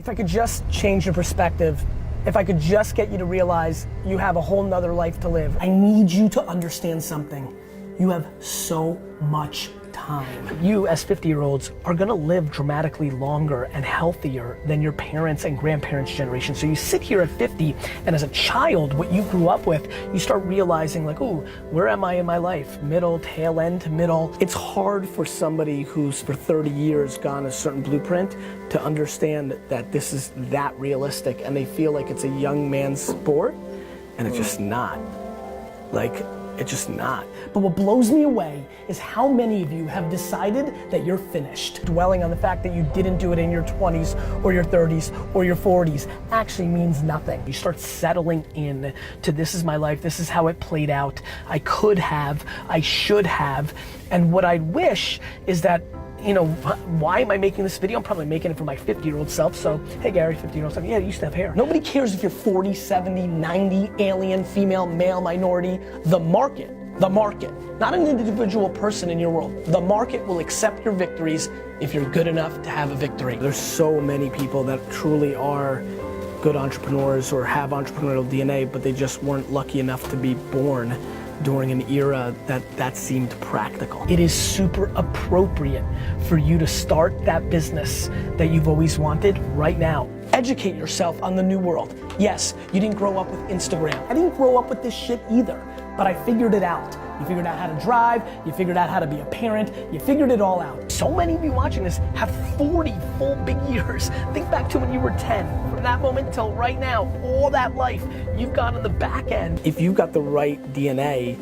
If I could just change your perspective, if I could just get you to realize you have a whole nother life to live. I need you to understand something. You have so much time. You as 50-year-olds are gonna live dramatically longer and healthier than your parents and grandparents' generation. So you sit here at 50, and as a child, what you grew up with, you start realizing like, ooh, where am I in my life? Middle, tail end to middle. It's hard for somebody who's for 30 years gone a certain blueprint to understand that this is that realistic, and they feel like it's a young man's sport, and it's just not. Like, it's just not. But what blows me away is how many of you have decided that you're finished. Dwelling on the fact that you didn't do it in your 20s or your 30s or your 40s actually means nothing. You start settling in to this is my life, this is how it played out, I could have, I should have, and what I wish is that, you know, why am I making this video? I'm probably making it for my 50-year-old self, so, hey Gary, 50-year-old self, yeah, you used to have hair. Nobody cares if you're 40, 70, 90, alien, female, male, minority. The market, not an individual person in your world. The market will accept your victories if you're good enough to have a victory. There's so many people that truly are good entrepreneurs or have entrepreneurial DNA, but they just weren't lucky enough to be born during an era that seemed practical. It is super appropriate for you to start that business that you've always wanted right now. Educate yourself on the new world. Yes, you didn't grow up with Instagram. I didn't grow up with this shit either, but I figured it out. You figured out how to drive, you figured out how to be a parent, you figured it all out. So many of you watching this have 40 full big years. Think back to when you were 10. From that moment till right now, all that life, you've gone on the back end. If you've got the right DNA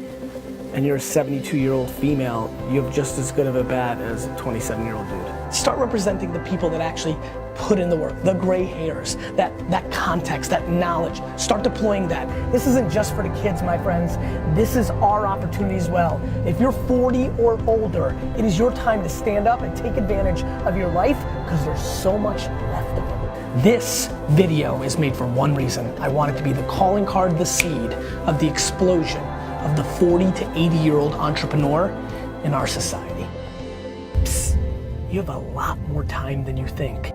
and you're a 72-year-old female, you have just as good of a bat as a 27-year-old dude. Start representing the people that actually put in the work, the gray hairs, that context, that knowledge. Start deploying that. This isn't just for the kids, my friends. This is our opportunity as well. If you're 40 or older, it is your time to stand up and take advantage of your life because there's so much left of it. This video is made for one reason. I want it to be the calling card, the seed of the explosion of the 40 to 80-year-old entrepreneur in our society. Psst, you have a lot more time than you think.